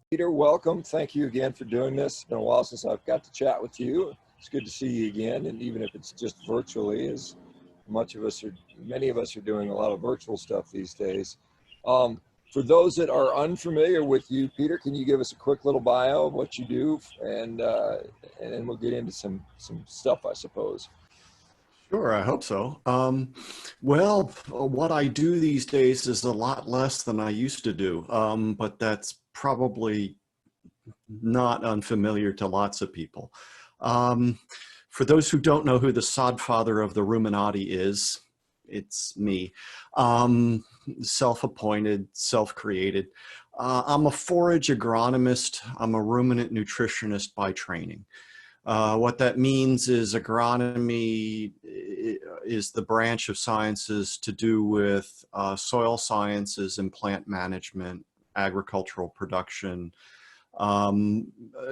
Peter, welcome. Thank you again for doing this. It's been a while since I've got to chat with you. It's good to see you again, and even if it's just virtually, as many of us are doing a lot of virtual stuff these days. For those that are unfamiliar with you, Peter, can you give us a quick little bio of what you do, and then we'll get into some stuff, I suppose. Sure, I hope so. Well, what I do these days is a lot less than I used to do, but that's probably not unfamiliar to lots of people. For those who don't know who the sodfather of the Ruminati is, it's me. Self-appointed, self-created. I'm a forage agronomist. I'm a ruminant nutritionist by training. What that means is agronomy is the branch of sciences to do with soil sciences and plant management, agricultural production,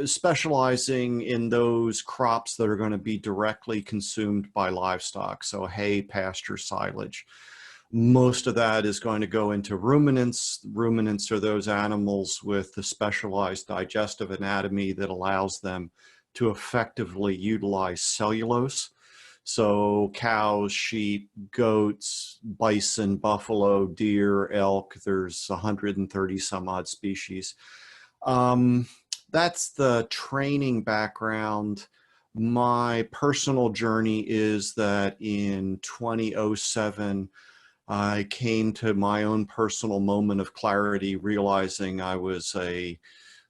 specializing in those crops that are going to be directly consumed by livestock. So hay, pasture, silage. Most of that is going to go into ruminants. Ruminants are those animals with the specialized digestive anatomy that allows them to effectively utilize cellulose. So cows, sheep, goats, bison, buffalo, deer, elk, there's 130 some odd species. That's the training background. My personal journey is that in 2007, I came to my own personal moment of clarity, realizing I was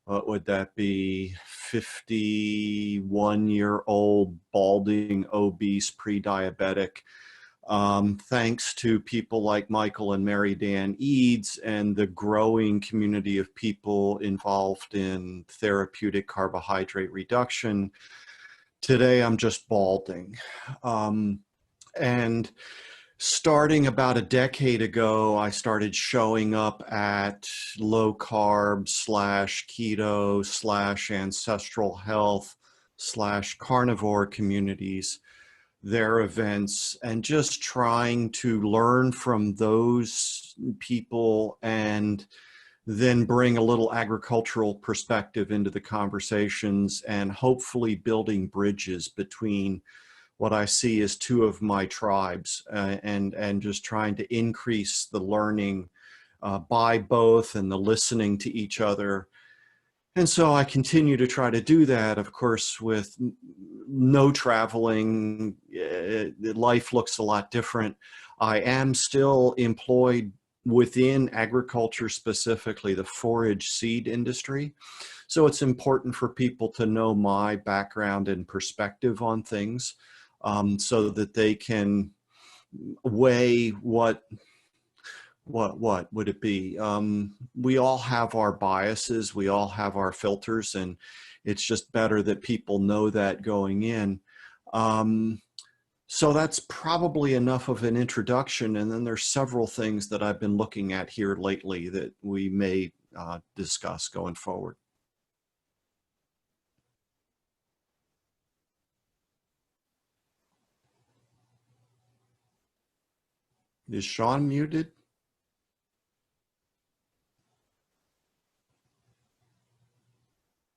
what would that be, 51-year-old, balding, obese, pre-diabetic. Thanks to people like Michael and Mary Dan Eads and the growing community of people involved in therapeutic carbohydrate reduction, today I'm just balding. And starting about a decade ago, I started showing up at low carb / keto / ancestral health / carnivore communities, their events, and just trying to learn from those people and then bring a little agricultural perspective into the conversations and hopefully building bridges between what I see as two of my tribes, and just trying to increase the learning by both and the listening to each other. And so I continue to try to do that, of course, with no traveling. Life looks a lot different. I am still employed within agriculture, specifically the forage seed industry. So it's important for people to know my background and perspective on things, so that they can weigh what would it be? We all have our biases, we all have our filters, and it's just better that people know that going in. So that's probably enough of an introduction, and then there's several things that I've been looking at here lately that we may discuss going forward. Is Sean muted?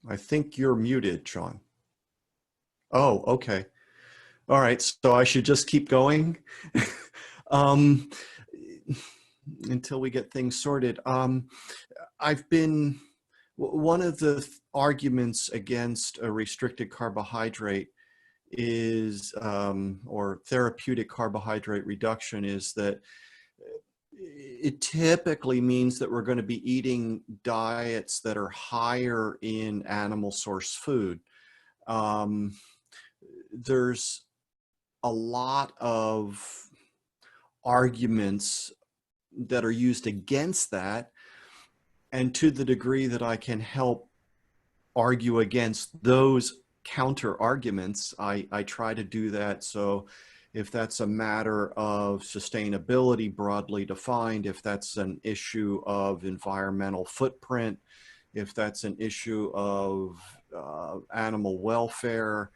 I think you're muted, Sean. Oh, okay. All right, so I should just keep going until we get things sorted. One of the arguments against a restricted carbohydrate is, or therapeutic carbohydrate reduction, is that it typically means that we're going to be eating diets that are higher in animal source food. There's a lot of arguments that are used against that, and to the degree that I can help argue against those counter arguments, I try to do that. So if that's a matter of sustainability broadly defined, if that's an issue of environmental footprint, if that's an issue of animal welfare,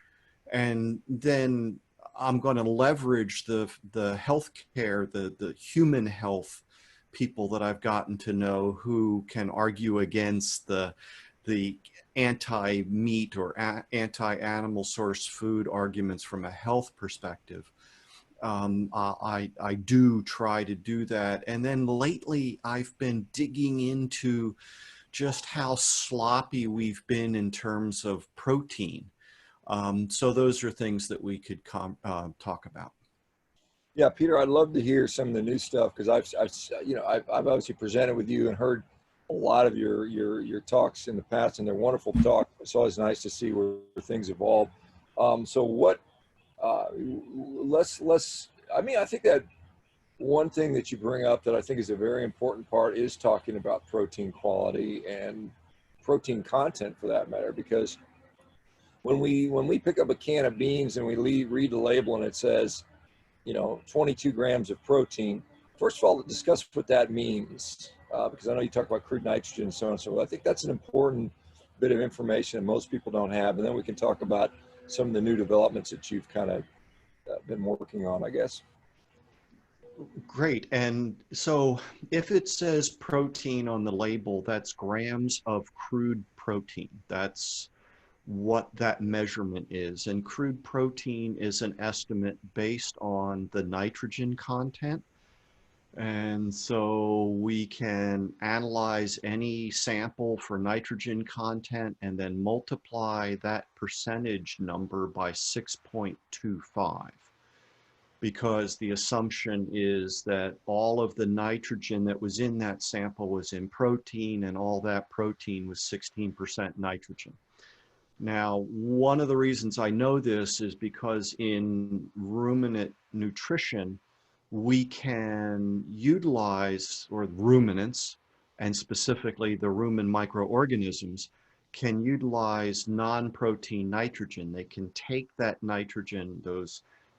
and then I'm going to leverage the healthcare, the human health people that I've gotten to know who can argue against the the anti-meat or anti-animal source food arguments from a health perspective. I do try to do that. And then lately I've been digging into just how sloppy we've been in terms of protein. So those are things that we could talk about. Yeah, Peter, I'd love to hear some of the new stuff because I've obviously presented with you and heard a lot of your talks in the past, and they're wonderful talks. It's always nice to see where things evolve. So what? Let's. I mean, I think that one thing that you bring up that I think is a very important part is talking about protein quality and protein content, for that matter, because when we pick up a can of beans and we read the label and it says, 22 grams of protein. First of all, discuss what that means, because I know you talk about crude nitrogen and so on and so forth. I think that's an important bit of information that most people don't have. And then we can talk about some of the new developments that you've kind of been working on, I guess. Great. And so if it says protein on the label, that's grams of crude protein. That's what that measurement is. And crude protein is an estimate based on the nitrogen content. And so we can analyze any sample for nitrogen content and then multiply that percentage number by 6.25, because the assumption is that all of the nitrogen that was in that sample was in protein, and all that protein was 16% nitrogen. Now, one of the reasons I know this is because in ruminant nutrition, we can utilize, or ruminants, and specifically the rumen microorganisms, can utilize non-protein nitrogen. They can take that nitrogen,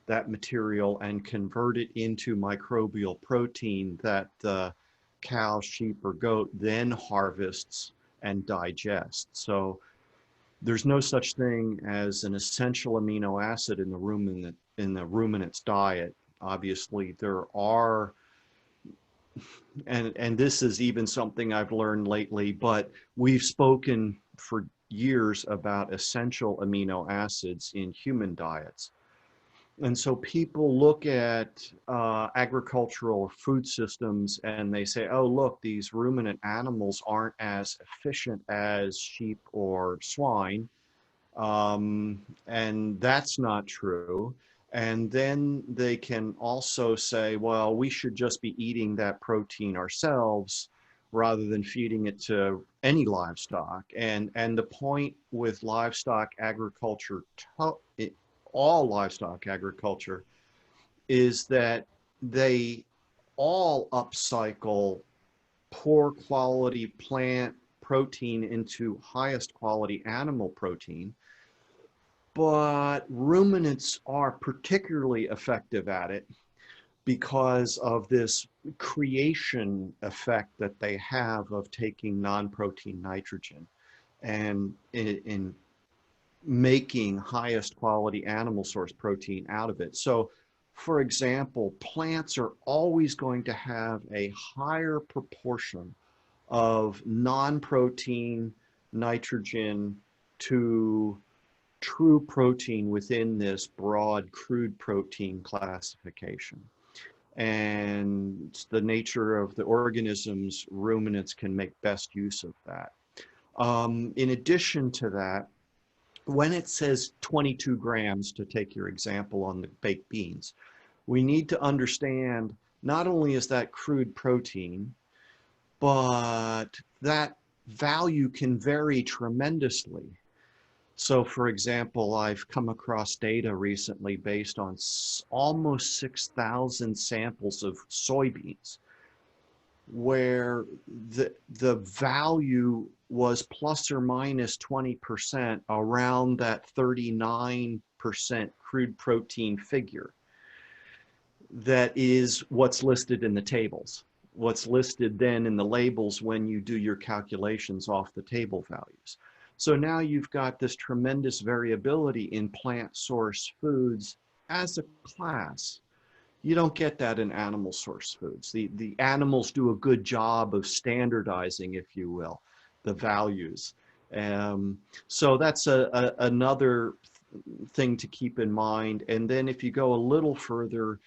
that material, and convert it into microbial protein that the cow, sheep, or goat then harvests and digests. So there's no such thing as an essential amino acid in the ruminant's diet. Obviously, there are, and this is even something I've learned lately, but we've spoken for years about essential amino acids in human diets. And so people look at agricultural food systems and they say, oh, look, these ruminant animals aren't as efficient as sheep or swine. And that's not true. And then they can also say, well, we should just be eating that protein ourselves rather than feeding it to any livestock. And the point with livestock agriculture, all livestock agriculture, is that they all upcycle poor quality plant protein into highest quality animal protein. But ruminants are particularly effective at it because of this creation effect that they have of taking non-protein nitrogen and in making highest quality animal source protein out of it. So, for example, plants are always going to have a higher proportion of non-protein nitrogen to true protein within this broad crude protein classification. And the nature of the organisms, ruminants can make best use of that. In addition to that, when it says 22 grams, to take your example on the baked beans, we need to understand not only is that crude protein, but that value can vary tremendously. So for example, I've come across data recently based on almost 6,000 samples of soybeans, where the value was plus or minus 20% around that 39% crude protein figure. That is what's listed in the tables. What's listed then in the labels when you do your calculations off the table values. So now you've got this tremendous variability in plant source foods as a class. You don't get that in animal source foods. The animals do a good job of standardizing, if you will, the values. So that's another thing to keep in mind. And then if you go a little further,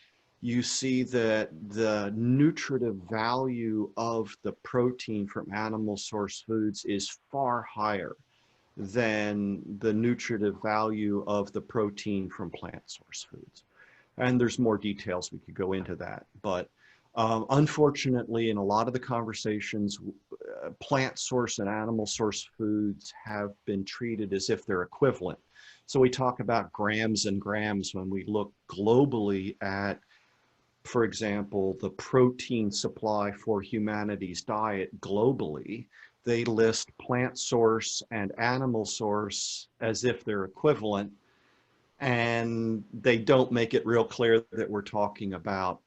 you see that the nutritive value of the protein from animal source foods is far higher than the nutritive value of the protein from plant source foods. And there's more details we could go into that. But unfortunately, in a lot of the conversations, plant source and animal source foods have been treated as if they're equivalent. So we talk about grams and grams when we look globally at, for example, the protein supply for humanity's diet globally. They list plant source and animal source as if they're equivalent, and they don't make it real clear that we're talking about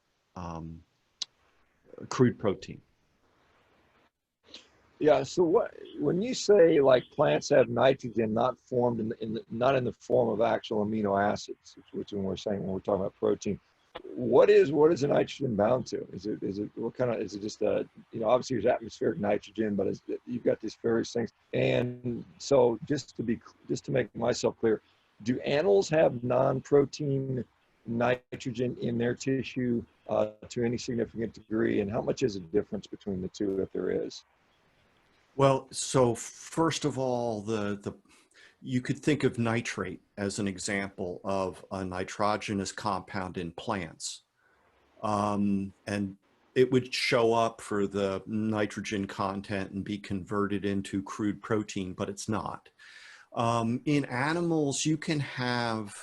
crude protein. Yeah. So what, when you say like plants have nitrogen not formed not in the form of actual amino acids, which when we're saying when we're talking about protein, what is the nitrogen bound to? Is it what kind of, is it just a, you know, obviously there's atmospheric nitrogen, but you've got these various things. And so just to make myself clear, do animals have non-protein nitrogen in their tissue to any significant degree, and how much is the difference between the two, if there is? Well, so first of all, you could think of nitrate as an example of a nitrogenous compound in plants. And it would show up for the nitrogen content and be converted into crude protein, but it's not. In animals, you can have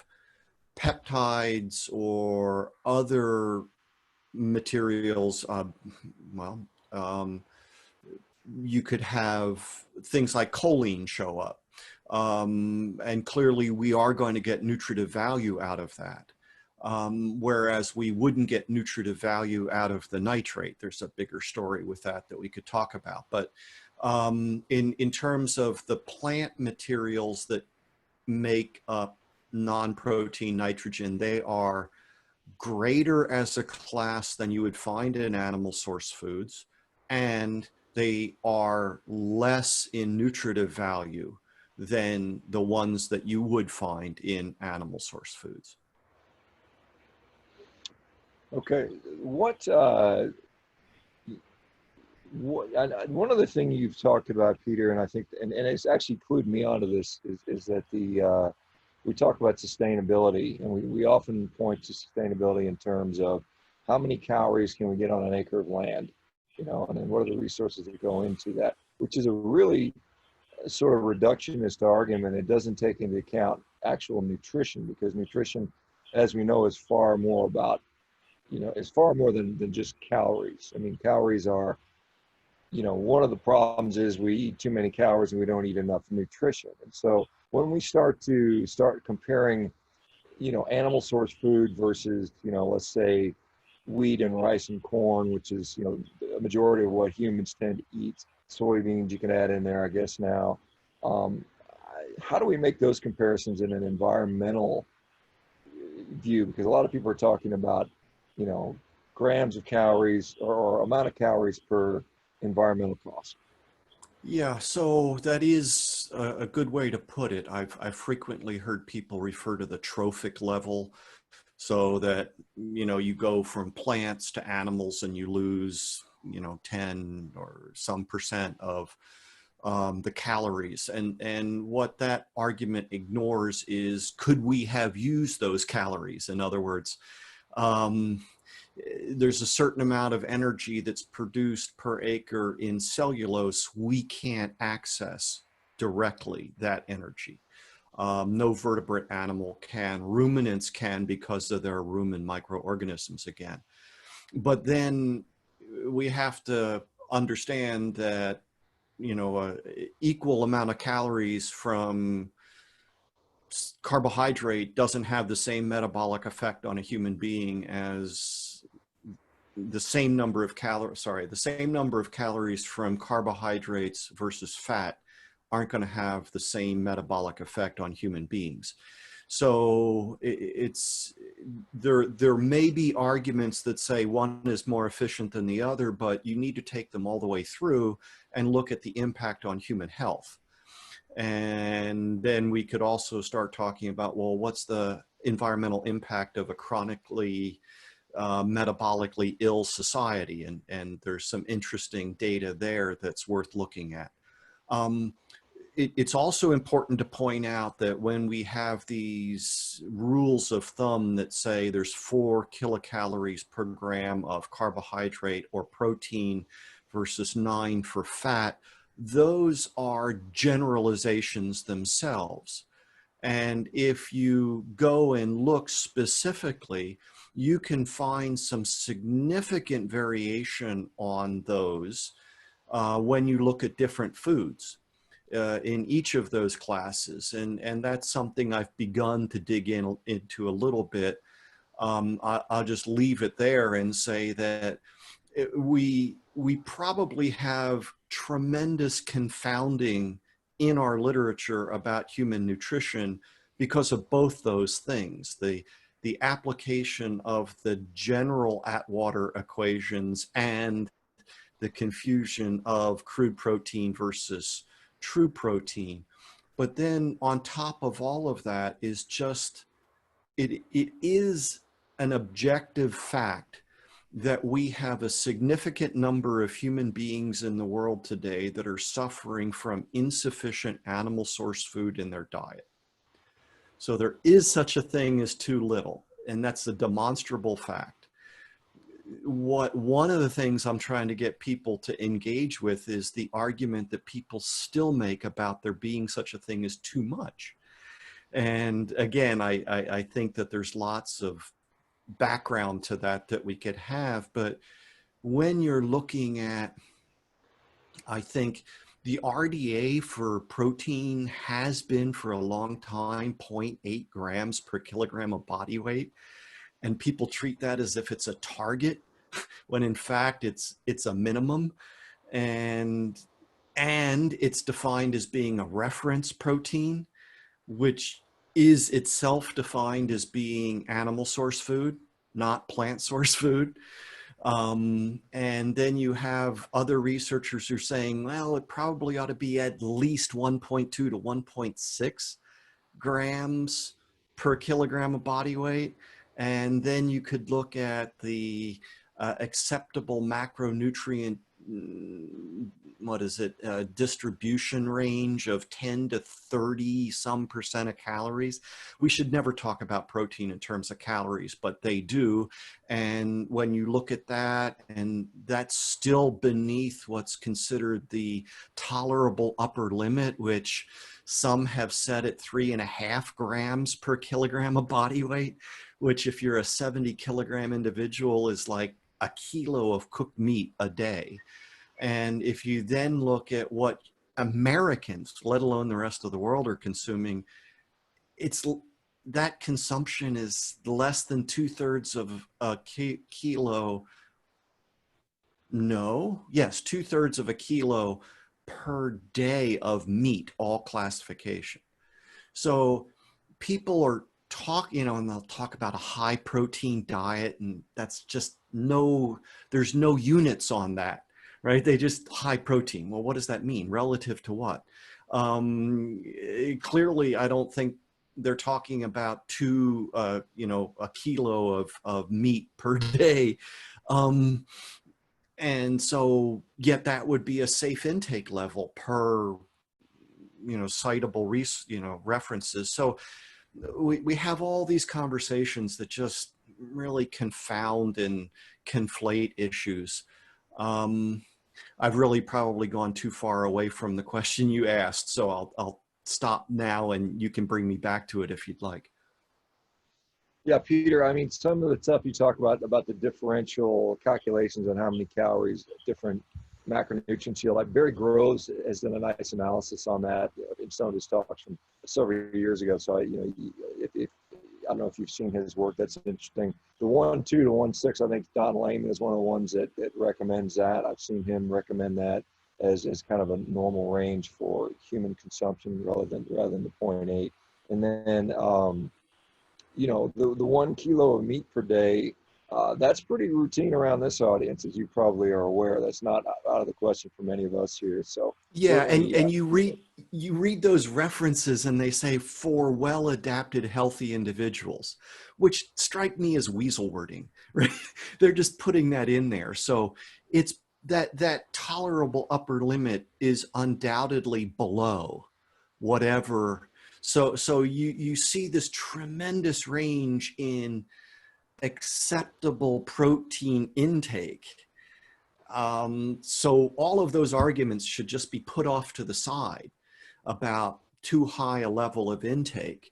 peptides or other materials, you could have things like choline show up. And clearly we are going to get nutritive value out of that. Whereas we wouldn't get nutritive value out of the nitrate. There's a bigger story with that we could talk about. But in terms of the plant materials that make up non-protein nitrogen, they are greater as a class than you would find in animal source foods, and they are less in nutritive value than the ones that you would find in animal source foods. Okay, one other thing you've talked about, Peter, and I think, and it's actually clued me onto this, is that we talk about sustainability, and we often point to sustainability in terms of how many calories can we get on an acre of land, you know, and then what are the resources that go into that, which is a really sort of reductionist argument. It doesn't take into account actual nutrition, because nutrition, as we know, is far more about, you know, it's far more than just calories. I mean, calories are, you know, one of the problems is we eat too many calories and we don't eat enough nutrition. And so when we start comparing, you know, animal source food versus, you know, let's say wheat and rice and corn, which is, you know, a majority of what humans tend to eat, soybeans you can add in there, I guess now. How do we make those comparisons in an environmental view? Because a lot of people are talking about, you know, grams of calories or amount of calories per environmental cost. Yeah, so that is a good way to put it. I've frequently heard people refer to the trophic level, so that, you know, you go from plants to animals and you lose, you know, 10 or some percent of the calories. And what that argument ignores is, could we have used those calories? In other words, there's a certain amount of energy that's produced per acre in cellulose. We can't access directly that energy. No vertebrate animal can. Ruminants can, because of their rumen microorganisms again. But then we have to understand that, you know, an equal amount of calories from carbohydrate doesn't have the same metabolic effect on a human being as the same number of calories from carbohydrates versus fat aren't going to have the same metabolic effect on human beings. So there may be arguments that say one is more efficient than the other, but you need to take them all the way through and look at the impact on human health. And then we could also start talking about, well, what's the environmental impact of a chronically metabolically ill society? And there's some interesting data there that's worth looking at. It's also important to point out that when we have these rules of thumb that say there's 4 kilocalories per gram of carbohydrate or protein versus 9 for fat, those are generalizations themselves. And if you go and look specifically, you can find some significant variation on those when you look at different foods in each of those classes. And that's something I've begun to dig into a little bit. I'll just leave it there and say that we probably have tremendous confounding in our literature about human nutrition because of both those things, the application of the general Atwater equations and the confusion of crude protein versus true protein. But then on top of all of that is just, it is an objective fact that we have a significant number of human beings in the world today that are suffering from insufficient animal source food in their diet. So there is such a thing as too little, and that's a demonstrable fact. One of the things I'm trying to get people to engage with is the argument that people still make about there being such a thing as too much. And again, I think that there's lots of background to that we could have, but when you're looking at, I think the RDA for protein has been for a long time 0.8 grams per kilogram of body weight, and people treat that as if it's a target when in fact it's a minimum, and it's defined as being a reference protein, which is itself defined as being animal source food, not plant source food. And then you have other researchers who are saying, well, it probably ought to be at least 1.2 to 1.6 grams per kilogram of body weight. And then you could look at the acceptable macronutrient, distribution range of 10 to 30 some percent of calories. We should never talk about protein in terms of calories, but they do. And when you look at that, and that's still beneath what's considered the tolerable upper limit, which some have set at 3.5 grams per kilogram of body weight, which if you're a 70 kilogram individual is like a kilo of cooked meat a day. And if you then look at what Americans, let alone the rest of the world, are consuming, it's that consumption is less than 2/3 of a kilo. No, yes, 2/3 of a kilo per day of meat, all classification. So people are talking, and they'll talk about a high protein diet, and that's just there's no units on that, right? They just high protein. Well, what does that mean? Relative to what? Clearly, I don't think they're talking about a kilo of meat per day. And so yet that would be a safe intake level per, citable, references. So we have all these conversations that just really confound and conflate issues. I've really probably gone too far away from the question you asked, so I'll stop now and you can bring me back to it if you'd like. Yeah, Peter, I mean, some of the stuff you talk about the differential calculations on how many calories different macronutrients yield, like Barry Groves has done a nice analysis on that in some of his talks from several years ago. So, if I don't know if you've seen his work, that's interesting. The 1.2 to 1.6, I think Don Layman is one of the ones that recommends that. I've seen him recommend that as kind of a normal range for human consumption rather than the 0.8. And then, the 1 kilo of meat per day, that's pretty routine around this audience, as you probably are aware. That's not out of the question for many of us here. So yeah, and you you read those references and they say for well-adapted, healthy individuals, which strike me as weasel wording, right? They're just putting that in there. So it's that tolerable upper limit is undoubtedly below whatever. So you see this tremendous range in acceptable protein intake. So all of those arguments should just be put off to the side about too high a level of intake.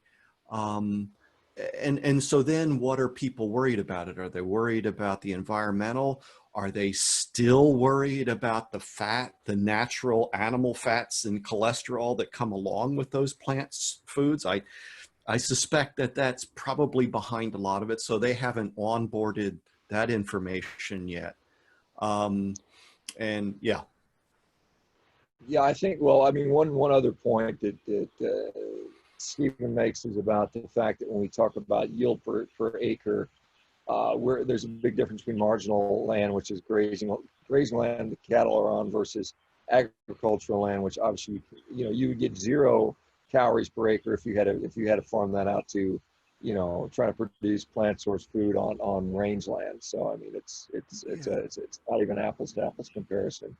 And so then what are people worried about it? Are they worried about the environmental? Are they still worried about the fat, the natural animal fats and cholesterol that come along with those plant foods? I suspect that that's probably behind a lot of it. So they haven't onboarded that information yet. And yeah. Yeah, I think, well, I mean, one other point that Stephen makes is about the fact that when we talk about yield per acre, where there's a big difference between marginal land, which is grazing land the cattle are on, versus agricultural land, which obviously, you know, you would get 0 calories per acre if you had to farm that out to, you know, trying to produce plant source food on rangeland. So I mean, it's not even apples to apples comparison.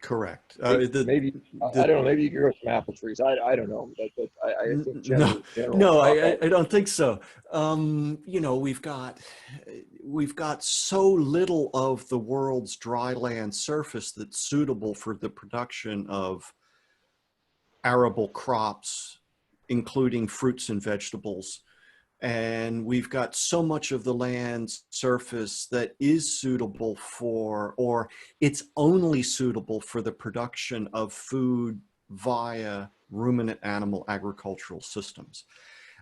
Correct. Maybe I don't know. Maybe you could grow some apple trees. I don't know. But I think general. No, I don't think so. You know, we've got so little of the world's dry land surface that's suitable for the production of arable crops, including fruits and vegetables. And we've got so much of the land's surface that is suitable for, or it's only suitable for the production of food via ruminant animal agricultural systems.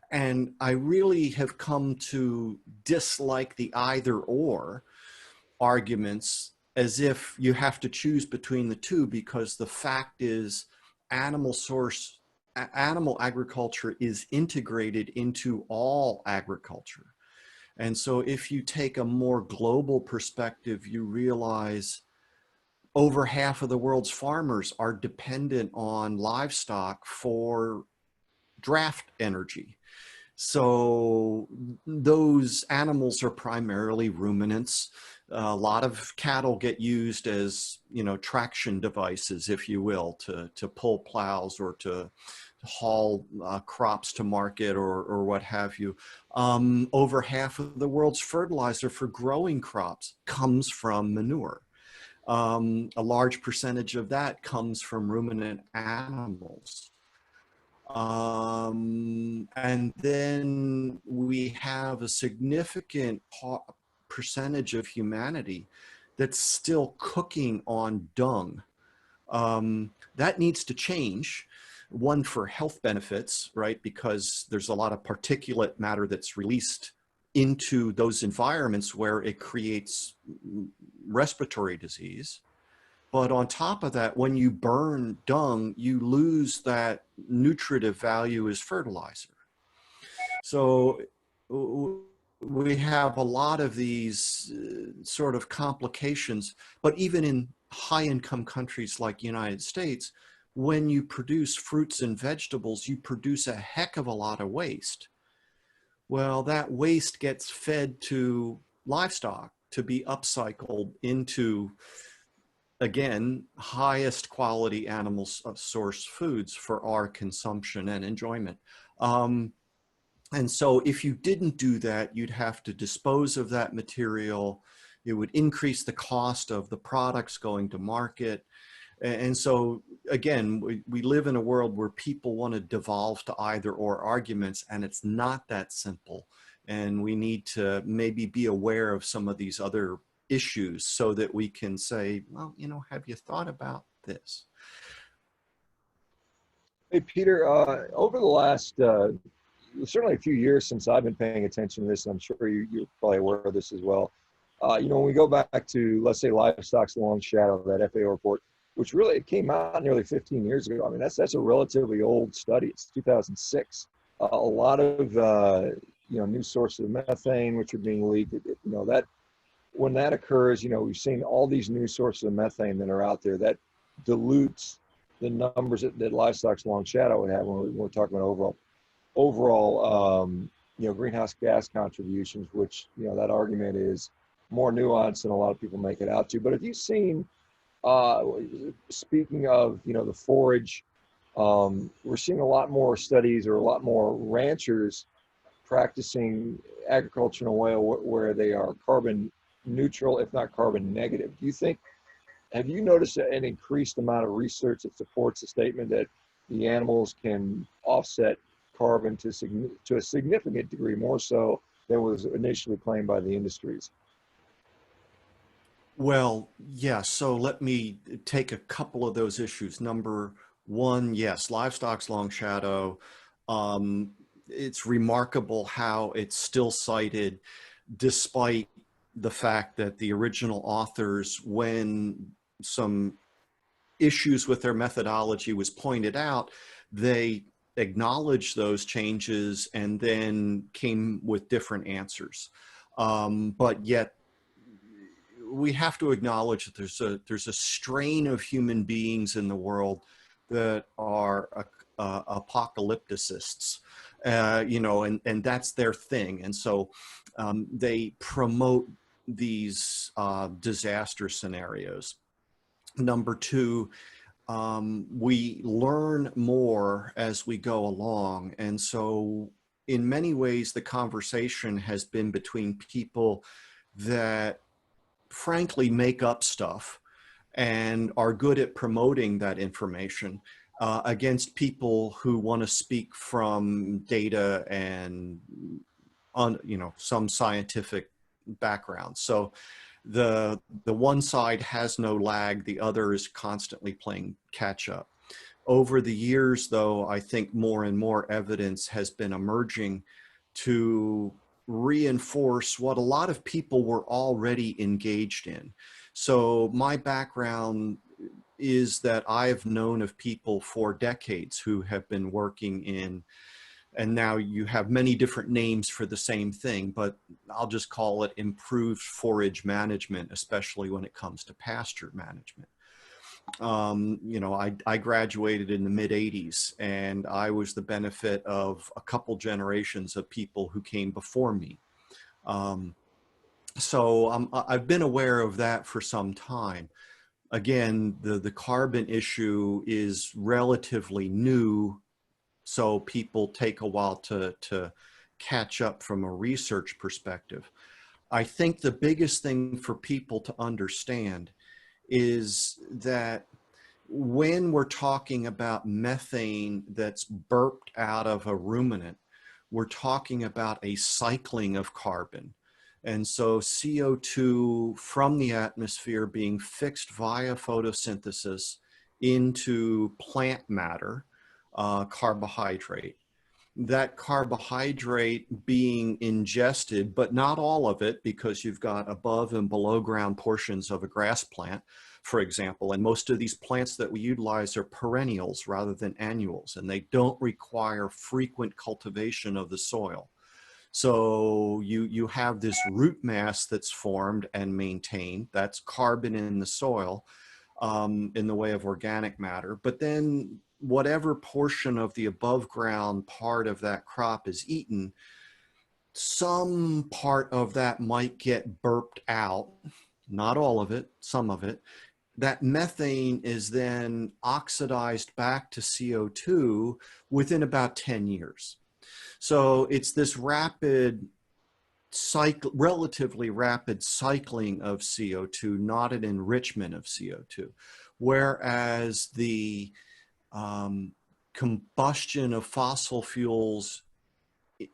And I really have come to dislike the either or arguments as if you have to choose between the two, because the fact is animal agriculture is integrated into all agriculture. And so if you take a more global perspective, you realize over half of the world's farmers are dependent on livestock for draft energy. So those animals are primarily ruminants. A lot of cattle get used as, you know, traction devices, if you will, to pull plows or to haul crops to market or what have you. Over half of the world's fertilizer for growing crops comes from manure. A large percentage of that comes from ruminant animals. And then we have a significant percentage of humanity that's still cooking on dung. That needs to change. One, for health benefits, right? Because there's a lot of particulate matter that's released into those environments where it creates respiratory disease. But on top of that, when you burn dung, you lose that nutritive value as fertilizer. So we have a lot of these sort of complications, but even in high-income countries like the United States, when you produce fruits and vegetables, you produce a heck of a lot of waste. Well, that waste gets fed to livestock to be upcycled into, again, highest quality animal source foods for our consumption and enjoyment. And so if you didn't do that, you'd have to dispose of that material. It would increase the cost of the products going to market. And so, again, we live in a world where people want to devolve to either or arguments, and it's not that simple. And we need to maybe be aware of some of these other issues so that we can say, well, you know, have you thought about this? Hey, Peter, over the last, certainly a few years since I've been paying attention to this, and I'm sure you're probably aware of this as well. You know, when we go back to, let's say, Livestock's Long Shadow, that FAO report, which really it came out nearly 15 years ago. I mean, that's a relatively old study. It's 2006. A lot of you know, new sources of methane which are being leaked. You know, that when that occurs, you know, we've seen all these new sources of methane that are out there that dilutes the numbers that livestock's long shadow would have when we're talking about overall greenhouse gas contributions, which, that argument is more nuanced than a lot of people make it out to. But have you seen, uh, speaking of, the forage, we're seeing a lot more studies or a lot more ranchers practicing agriculture in a way where they are carbon neutral, if not carbon negative. Have you noticed an increased amount of research that supports the statement that the animals can offset carbon to a significant degree, more so than was initially claimed by the industries? Well, yeah, so let me take a couple of those issues. Number one, yes, livestock's long shadow. Um, it's remarkable how it's still cited despite the fact that the original authors, when some issues with their methodology was pointed out, they acknowledged those changes and then came with different answers. But yet we have to acknowledge that there's a strain of human beings in the world that are apocalypticists, and that's their thing. And so they promote these disaster scenarios. Number two, we learn more as we go along. And so in many ways, the conversation has been between people that frankly make up stuff and are good at promoting that information against people who want to speak from data and on some scientific background. So the one side has no lag, the other is constantly playing catch up. Over the years, though, I think more and more evidence has been emerging to reinforce what a lot of people were already engaged in. So my background is that I've known of people for decades who have been working in, and now you have many different names for the same thing, but I'll just call it improved forage management, especially when it comes to pasture management. I graduated in the mid 80s, and I was the benefit of a couple generations of people who came before me. So I've been aware of that for some time. Again, the carbon issue is relatively new, so people take a while to catch up from a research perspective. I think the biggest thing for people to understand is that when we're talking about methane that's burped out of a ruminant, we're talking about a cycling of carbon. And so CO2 from the atmosphere being fixed via photosynthesis into plant matter, carbohydrate. That carbohydrate being ingested, but not all of it, because you've got above and below ground portions of a grass plant, for example, and most of these plants that we utilize are perennials rather than annuals, and they don't require frequent cultivation of the soil. So you have this root mass that's formed and maintained. That's carbon in the soil, in the way of organic matter. But then whatever portion of the above ground part of that crop is eaten, some part of that might get burped out, not all of it, some of it. That methane is then oxidized back to CO2 within about 10 years. So it's this relatively rapid cycling of CO2, not an enrichment of CO2. Whereas the combustion of fossil fuels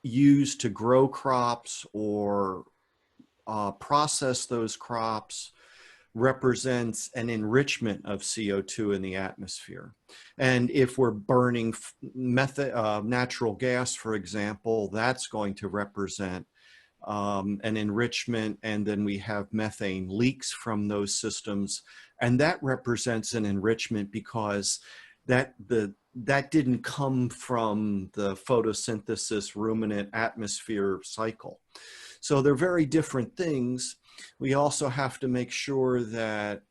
used to grow crops or process those crops represents an enrichment of CO2 in the atmosphere. And if we're burning natural gas, for example, that's going to represent an enrichment, and then we have methane leaks from those systems, and that represents an enrichment because that didn't come from the photosynthesis ruminant atmosphere cycle. So they're very different things. We also have to make sure that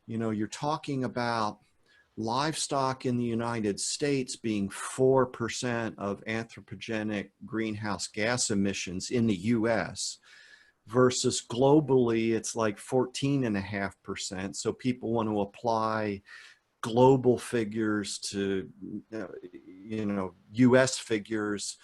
you're talking about livestock in the United States being 4% of anthropogenic greenhouse gas emissions in the US versus globally, it's like 14.5%. So people want to apply global figures to, US figures.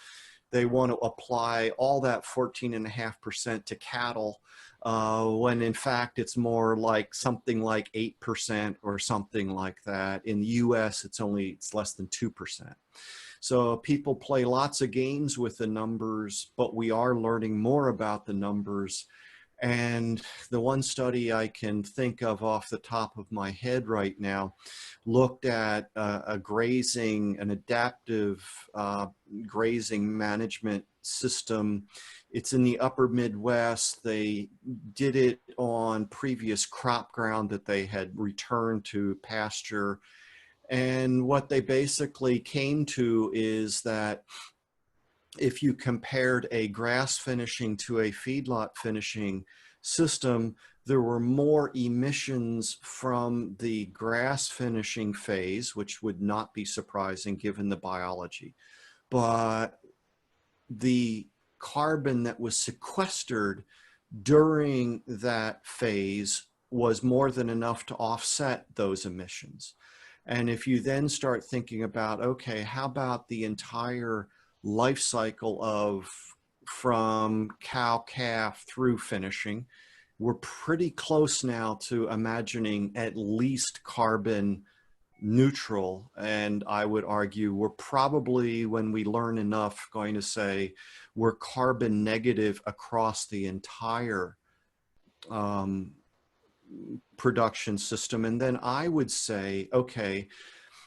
They want to apply all that 14.5% to cattle, when in fact it's more like something like 8% or something like that. In the US, it's less than 2%. So people play lots of games with the numbers, but we are learning more about the numbers. And the one study I can think of off the top of my head right now looked at an adaptive grazing management system. It's in the upper Midwest. They did it on previous crop ground that they had returned to pasture. And what they basically came to is that if you compared a grass finishing to a feedlot finishing system, there were more emissions from the grass finishing phase, which would not be surprising given the biology. But the carbon that was sequestered during that phase was more than enough to offset those emissions. And if you then start thinking about, okay, how about the entire life cycle of from cow calf through finishing, we're pretty close now to imagining at least carbon neutral. And I would argue we're probably, when we learn enough, going to say we're carbon negative across the entire production system. And then I would say, okay,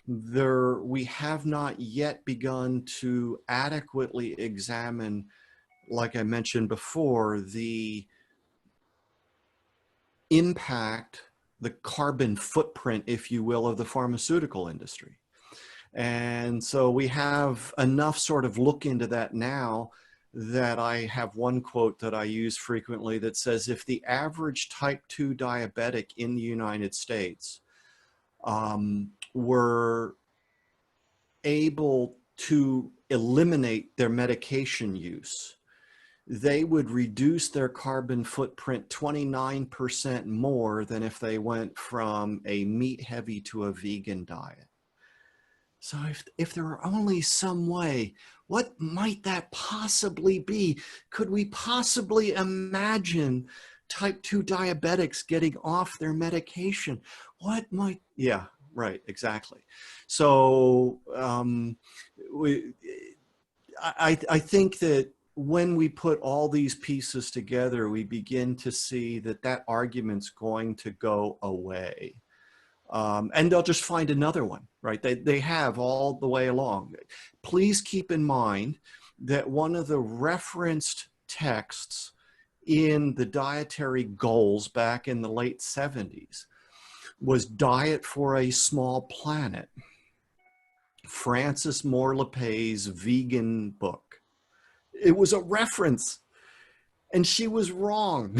we have not yet begun to adequately examine, like I mentioned before, the impact, the carbon footprint, if you will, of the pharmaceutical industry. And so we have enough sort of look into that now that I have one quote that I use frequently that says, if the average type 2 diabetic in the United States were able to eliminate their medication use, they would reduce their carbon footprint 29% more than if they went from a meat heavy to a vegan diet. So if there were only some way, what might that possibly be? Could we possibly imagine type 2 diabetics getting off their medication? Yeah, right, exactly. So I think that when we put all these pieces together, we begin to see that that argument's going to go away. And they'll just find another one, right? They have all the way along. Please keep in mind that one of the referenced texts in the dietary goals back in the late 70s was Diet for a Small Planet, Frances Moore Lepay's vegan book. It was a reference, and she was wrong.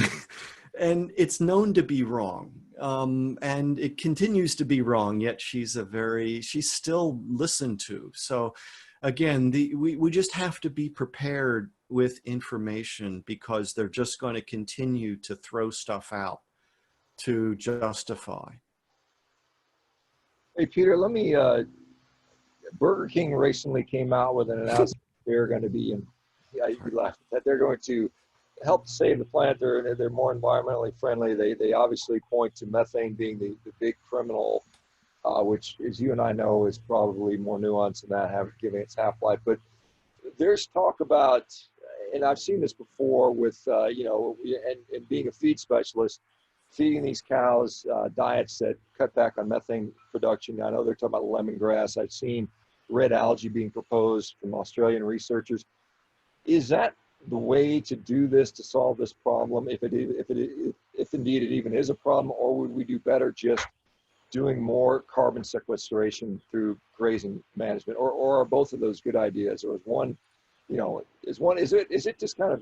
And it's known to be wrong. And it continues to be wrong, yet she's still listened to. So again, we just have to be prepared with information, because they're just going to continue to throw stuff out to justify. Hey, Peter, let me, Burger King recently came out with an announcement. They're going to be you laughed at that. They're going to help save the planet. They're more environmentally friendly. They obviously point to methane being the big criminal, which, as you and I know, is probably more nuanced than that, given its half-life. But there's talk about, and I've seen this before with, and being a feed specialist, feeding these cows diets that cut back on methane production. I know they're talking about lemongrass. I've seen red algae being proposed from Australian researchers. Is that the way to do this, to solve this problem, if indeed it even is a problem, or would we do better just doing more carbon sequestration through grazing management, or are both of those good ideas, or is it just kind of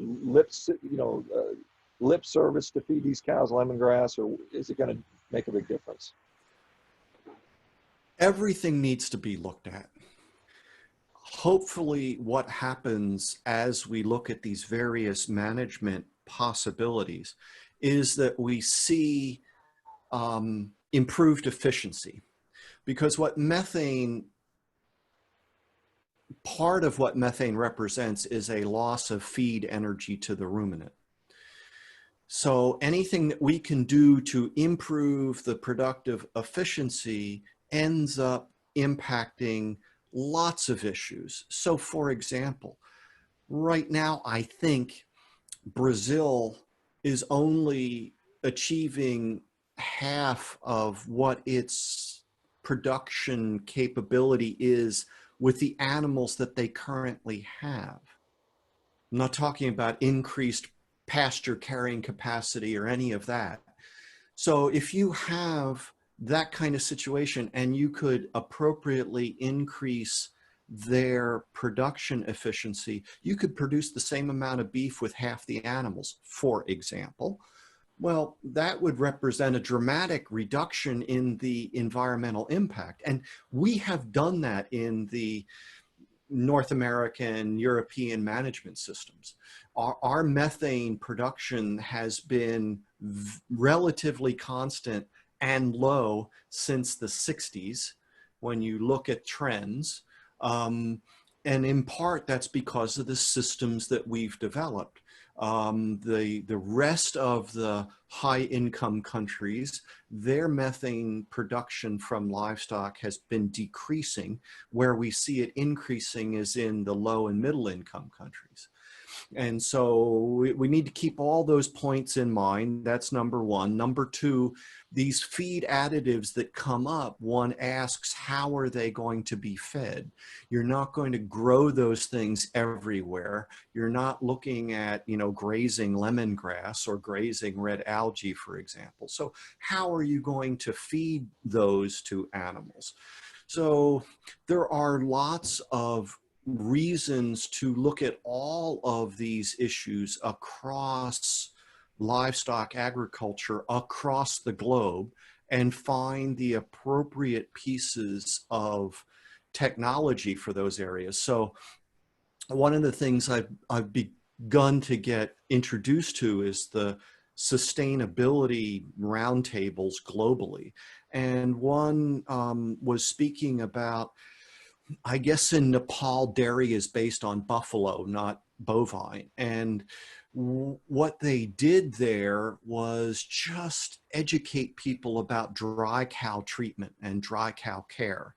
lip service to feed these cows lemongrass, or is it going to make a big difference? Everything needs to be looked at. Hopefully, what happens as we look at these various management possibilities is that we see improved efficiency. Because part of what methane represents is a loss of feed energy to the ruminant. So anything that we can do to improve the productive efficiency ends up impacting lots of issues. So for example, right now, I think Brazil is only achieving half of what its production capability is with the animals that they currently have. I'm not talking about increased pasture carrying capacity or any of that. So if you have that kind of situation and you could appropriately increase their production efficiency, you could produce the same amount of beef with half the animals, for example. Well, that would represent a dramatic reduction in the environmental impact. And we have done that in the North American, European management systems. Our methane production has been relatively constant and low since the 60s when you look at trends. And in part, that's because of the systems that we've developed. The rest of the high income countries, their methane production from livestock has been decreasing. Where we see it increasing is in the low and middle income countries. And so we need to keep all those points in mind. That's number one. Number two, these feed additives that come up, one asks, how are they going to be fed? You're not going to grow those things everywhere. You're not looking at, grazing lemongrass or grazing red algae, for example. So how are you going to feed those to animals? So there are lots of reasons to look at all of these issues across livestock agriculture across the globe and find the appropriate pieces of technology for those areas. So one of the things I've begun to get introduced to is the sustainability roundtables globally. And one was speaking about, I guess in Nepal, dairy is based on buffalo, not bovine. And what they did there was just educate people about dry cow treatment and dry cow care,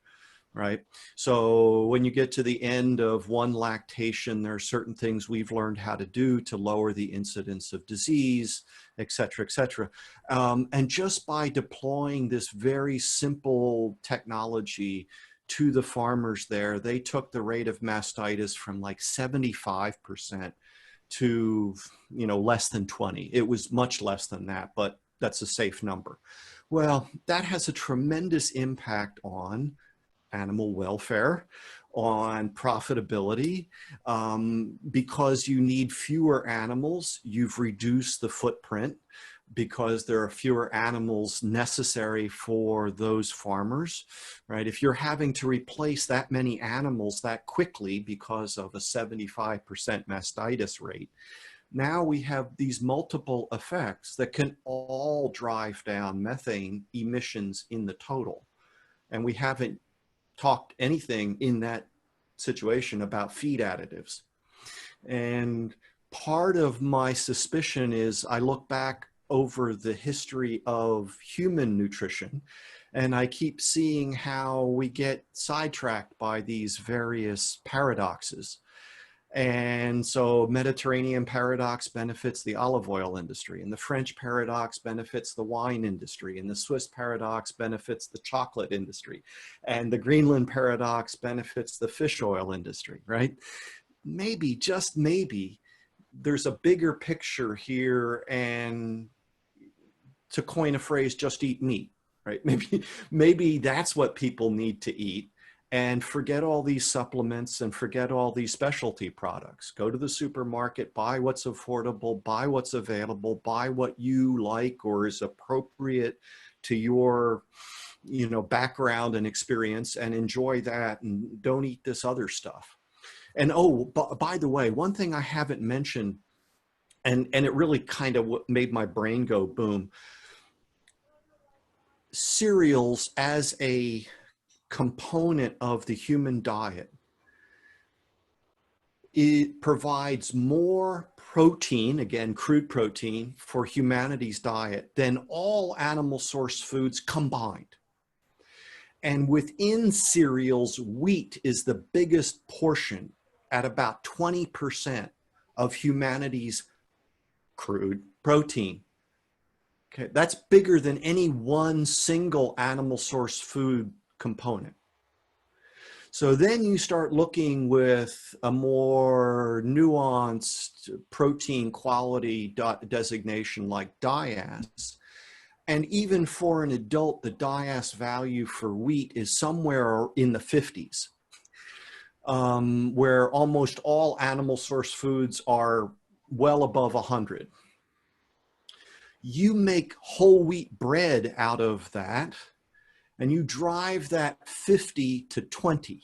right? So when you get to the end of one lactation, there are certain things we've learned how to do to lower the incidence of disease, et cetera, et cetera. And just by deploying this very simple technology to the farmers there, they took the rate of mastitis from like 75% to, less than 20. It was much less than that, but that's a safe number. Well, that has a tremendous impact on animal welfare, on profitability, because you need fewer animals, you've reduced the footprint, because there are fewer animals necessary for those farmers, right? If you're having to replace that many animals that quickly because of a 75% mastitis rate, now we have these multiple effects that can all drive down methane emissions in the total. And we haven't talked anything in that situation about feed additives. And part of my suspicion is I look back over the history of human nutrition, and I keep seeing how we get sidetracked by these various paradoxes. And so Mediterranean paradox benefits the olive oil industry, and the French paradox benefits the wine industry, and the Swiss paradox benefits the chocolate industry, and the Greenland paradox benefits the fish oil industry, right? Maybe, just maybe, there's a bigger picture here, and to coin a phrase, just eat meat, right? Maybe that's what people need to eat, and forget all these supplements and forget all these specialty products. Go to the supermarket, buy what's affordable, buy what's available, buy what you like or is appropriate to your background and experience and enjoy that and don't eat this other stuff. And oh, by the way, one thing I haven't mentioned, and it really kind of made my brain go boom. Cereals as a component of the human diet, it provides more protein, again, crude protein, for humanity's diet than all animal source foods combined. And within cereals, wheat is the biggest portion at about 20% of humanity's crude protein. Okay, that's bigger than any one single animal source food component. So then you start looking with a more nuanced protein quality designation like DIAS. And even for an adult, the DIAS value for wheat is somewhere in the 50s, where almost all animal source foods are well above 100. You make whole wheat bread out of that, and you drive that 50 to 20.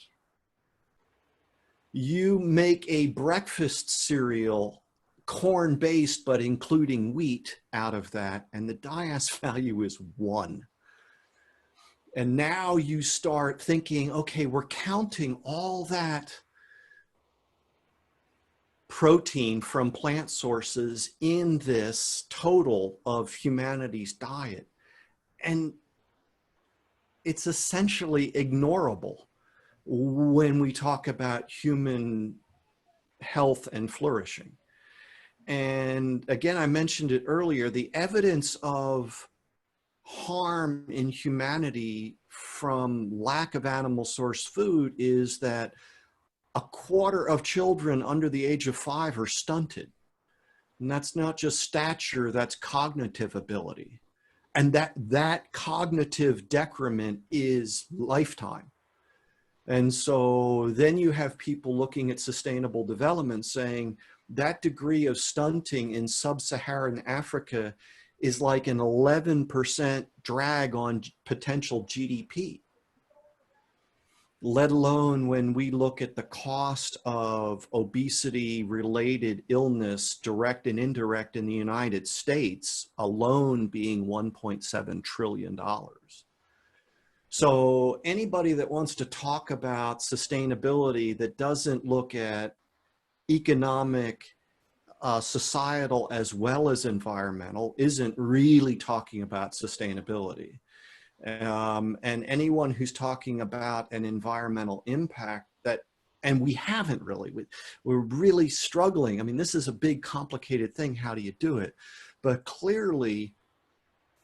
You make a breakfast cereal, corn-based, but including wheat out of that, and the DIAS value is 1. And now you start thinking, okay, we're counting all that protein from plant sources in this total of humanity's diet. And it's essentially ignorable when we talk about human health and flourishing. And again, I mentioned it earlier, the evidence of harm in humanity from lack of animal source food is that 1/4 of children under the age of 5 are stunted. And that's not just stature, that's cognitive ability. And that cognitive decrement is lifetime. And so then you have people looking at sustainable development saying that degree of stunting in sub-Saharan Africa is like an 11% drag on potential GDP, let alone when we look at the cost of obesity-related illness, direct and indirect, in the United States alone being $1.7 trillion. So anybody that wants to talk about sustainability that doesn't look at economic, societal, as well as environmental, isn't really talking about sustainability. And anyone who's talking about an environmental impact that, and we haven't really, we're really struggling. I mean, this is a big, complicated thing. How do you do it? But clearly,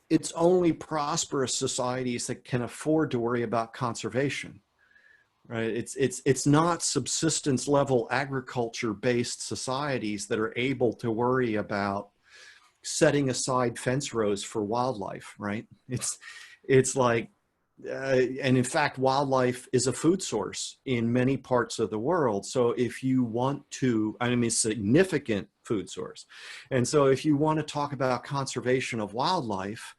it's only prosperous societies that can afford to worry about conservation, right? It's not subsistence level agriculture based societies that are able to worry about setting aside fence rows for wildlife, right? It's like, and in fact, wildlife is a food source in many parts of the world. So if you want to, I mean, significant food source. And so if you want to talk about conservation of wildlife,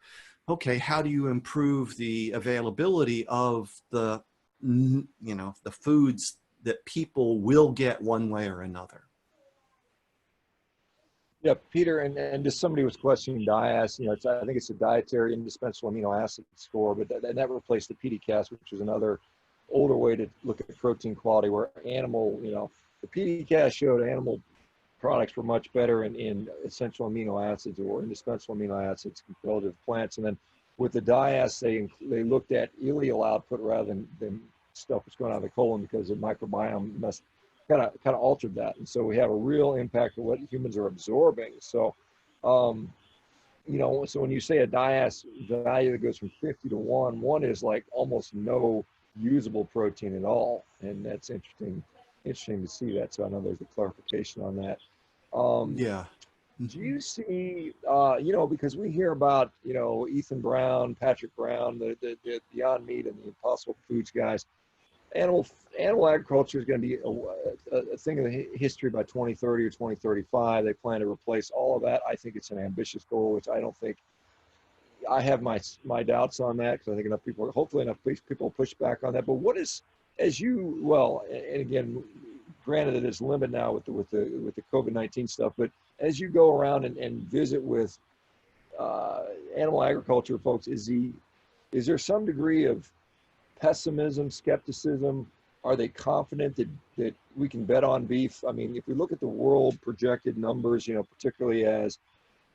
okay, how do you improve the availability of the, the foods that people will get one way or another? Yeah, Peter, and just somebody was questioning DIAS. I think it's a dietary indispensable amino acid score, but that replaced the PDCAS, which was another older way to look at protein quality, where animal, the PDCAS showed animal products were much better in essential amino acids or indispensable amino acids relative to plants. And then with the DIAS, they looked at ileal output rather than stuff that's going on in the colon, because the microbiome must kind of altered that. And so we have a real impact on what humans are absorbing. So, so when you say a DIAS value that goes from 50 to 1 is like almost no usable protein at all. And that's interesting to see that. So I know there's a clarification on that. Yeah. Do you see, because we hear about, Ethan Brown, Patrick Brown, the Beyond Meat and the Impossible Foods guys, animal agriculture is going to be a thing of the history by 2030 or 2035. They plan to replace all of that. I think it's an ambitious goal, which I don't think I have my doubts on that, because I think enough people, hopefully enough people push back on that. But what is, as you well, and again, granted it is limited now with the COVID-19 stuff, but as you go around and visit with animal agriculture folks, is there some degree of pessimism, skepticism? Are they confident that we can bet on beef? I mean, if we look at the world projected numbers, particularly as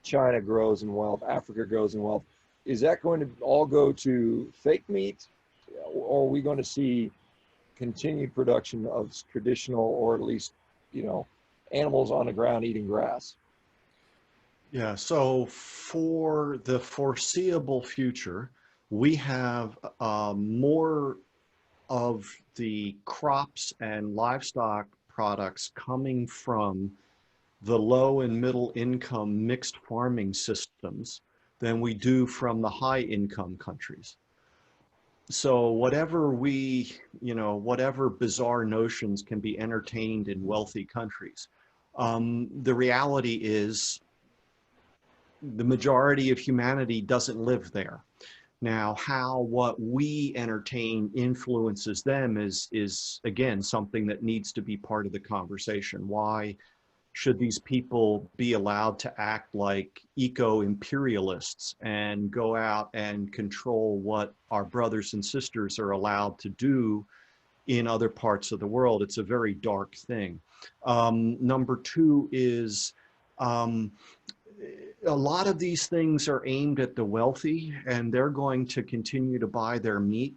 China grows in wealth, Africa grows in wealth, is that going to all go to fake meat, or are we going to see continued production of traditional, or at least, animals on the ground eating grass? Yeah, so for the foreseeable future, we have more of the crops and livestock products coming from the low and middle income mixed farming systems than we do from the high income countries. So whatever bizarre notions can be entertained in wealthy countries, the reality is the majority of humanity doesn't live there. Now, how what we entertain influences them is again something that needs to be part of the conversation. Why should these people be allowed to act like eco-imperialists and go out and control what our brothers and sisters are allowed to do in other parts of the world? It's a very dark thing. Number two is, a lot of these things are aimed at the wealthy, and they're going to continue to buy their meat.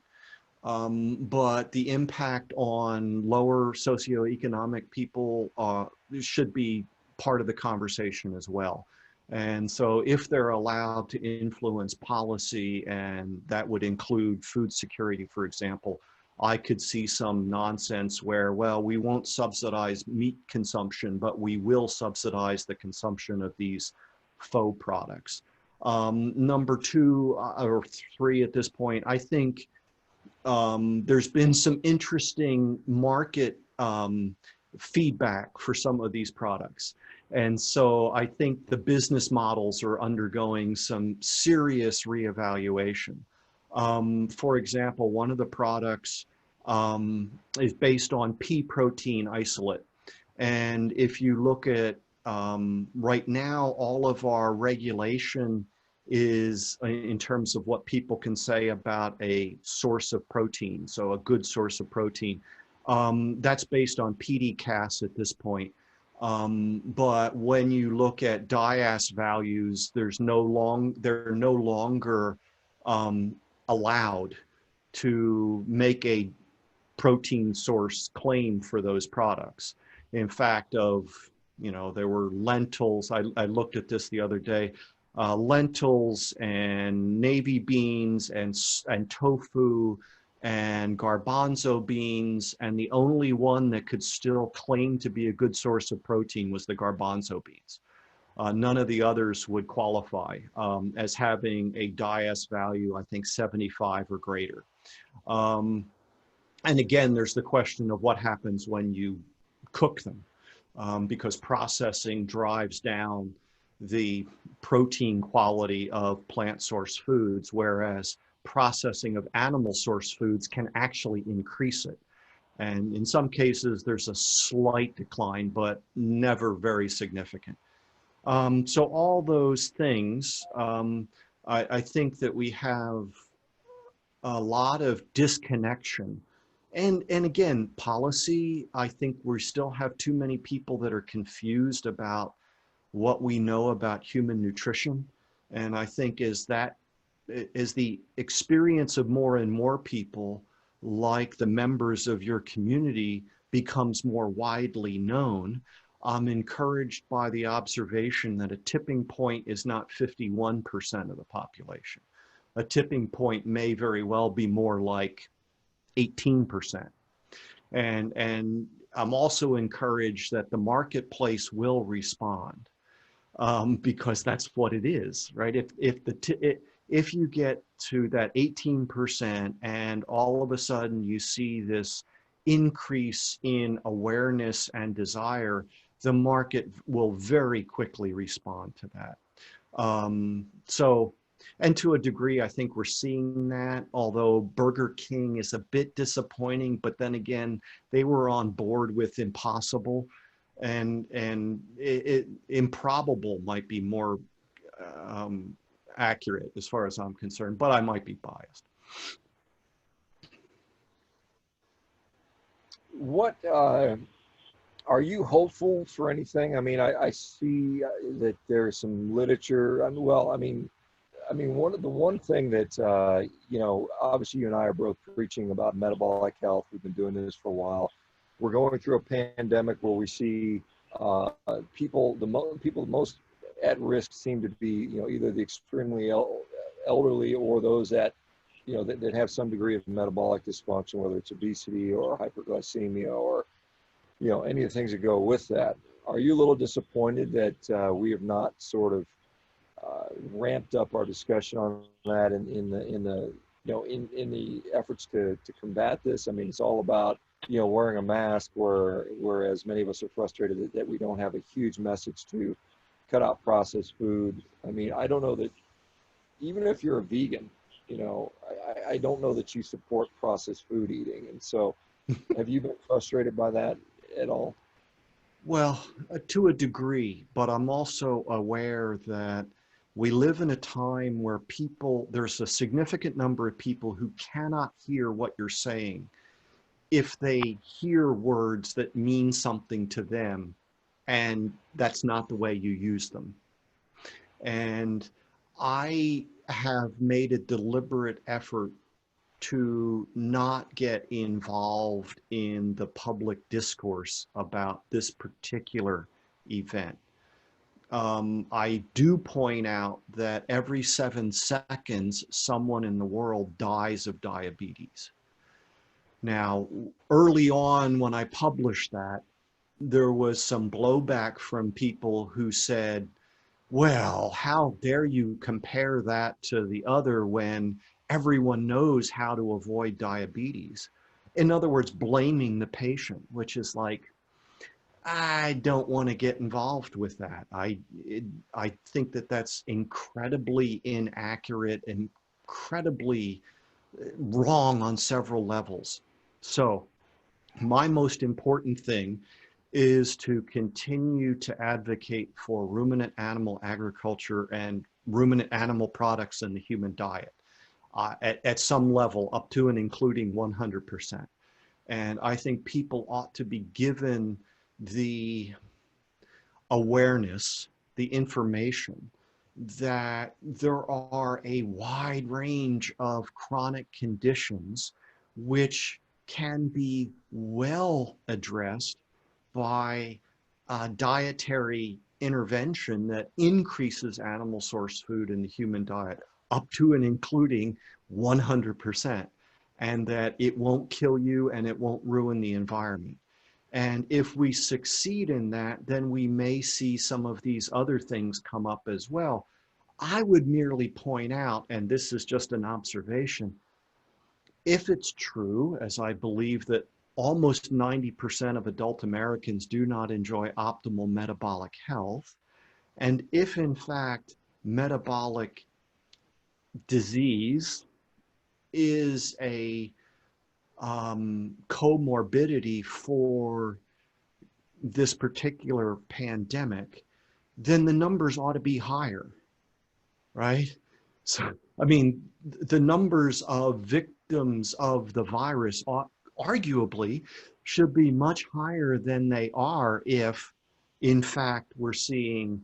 But the impact on lower socioeconomic people should be part of the conversation as well. And so if they're allowed to influence policy, and that would include food security, for example, I could see some nonsense where, well, we won't subsidize meat consumption, but we will subsidize the consumption of these faux products. Number two or three at this point, I think there's been some interesting market feedback for some of these products. And so I think the business models are undergoing some serious reevaluation. For example, one of the products is based on pea protein isolate. And if you look at right now, all of our regulation is in terms of what people can say about a source of protein, so a good source of protein. That's based on PDCAS at this point. But when you look at DIAS values, they're no longer allowed to make a protein source claim for those products. In fact, there were lentils. I looked at this the other day. Lentils and navy beans and tofu and garbanzo beans, and the only one that could still claim to be a good source of protein was the garbanzo beans. None of the others would qualify as having a DIAS value, I think 75 or greater. And again, there's the question of what happens when you cook them, because processing drives down the protein quality of plant source foods, whereas processing of animal source foods can actually increase it. And in some cases, there's a slight decline, but never very significant. So all those things, I think that we have a lot of disconnection. And again, policy, I think we still have too many people that are confused about what we know about human nutrition. And I think as the experience of more and more people, like the members of your community, becomes more widely known, I'm encouraged by the observation that a tipping point is not 51% of the population. A tipping point may very well be more like 18%. And I'm also encouraged that the marketplace will respond, because that's what it is, right? If you get to that 18% and all of a sudden you see this increase in awareness and desire, the market will very quickly respond to that. So And to a degree, I think we're seeing that, although Burger King is a bit disappointing, but then again, they were on board with impossible, and improbable might be more um, accurate as far as I'm concerned, but I might be biased. What are you hopeful for anything? I mean, I see that there's some literature. Well, one thing that obviously you and I are both preaching about metabolic health. We've been doing this for a while. We're going through a pandemic where we see people most at risk seem to be either the extremely elderly or those that that have some degree of metabolic dysfunction, whether it's obesity or hyperglycemia or any of the things that go with that. Are you a little disappointed that we have not sort of ramped up our discussion on that in the efforts to combat this? I mean, it's all about wearing a mask, whereas many of us are frustrated that we don't have a huge message to cut out processed food. I mean, I don't know that even if you're a vegan, I don't know that you support processed food eating. And so, have you been frustrated by that at all? Well, to a degree, but I'm also aware that we live in a time where there's a significant number of people who cannot hear what you're saying if they hear words that mean something to them, and that's not the way you use them. And I have made a deliberate effort to not get involved in the public discourse about this particular event. I do point out that every 7 seconds, someone in the world dies of diabetes. Now, early on when I published that, there was some blowback from people who said, well, how dare you compare that to the other when everyone knows how to avoid diabetes? In other words, blaming the patient, which is like, I don't want to get involved with that. I think that that's incredibly inaccurate and incredibly wrong on several levels. So my most important thing is to continue to advocate for ruminant animal agriculture and ruminant animal products in the human diet at some level, up to and including 100%. And I think people ought to be given the awareness, the information that there are a wide range of chronic conditions which can be well addressed by dietary intervention that increases animal source food in the human diet up to and including 100%, and that it won't kill you and it won't ruin the environment. And if we succeed in that, then we may see some of these other things come up as well. I would merely point out, and this is just an observation, if it's true, as I believe that almost 90% of adult Americans do not enjoy optimal metabolic health, and if in fact metabolic disease is a comorbidity for this particular pandemic, then the numbers ought to be higher, right? So, I mean, the numbers of victims of the virus arguably should be much higher than they are if, in fact, we're seeing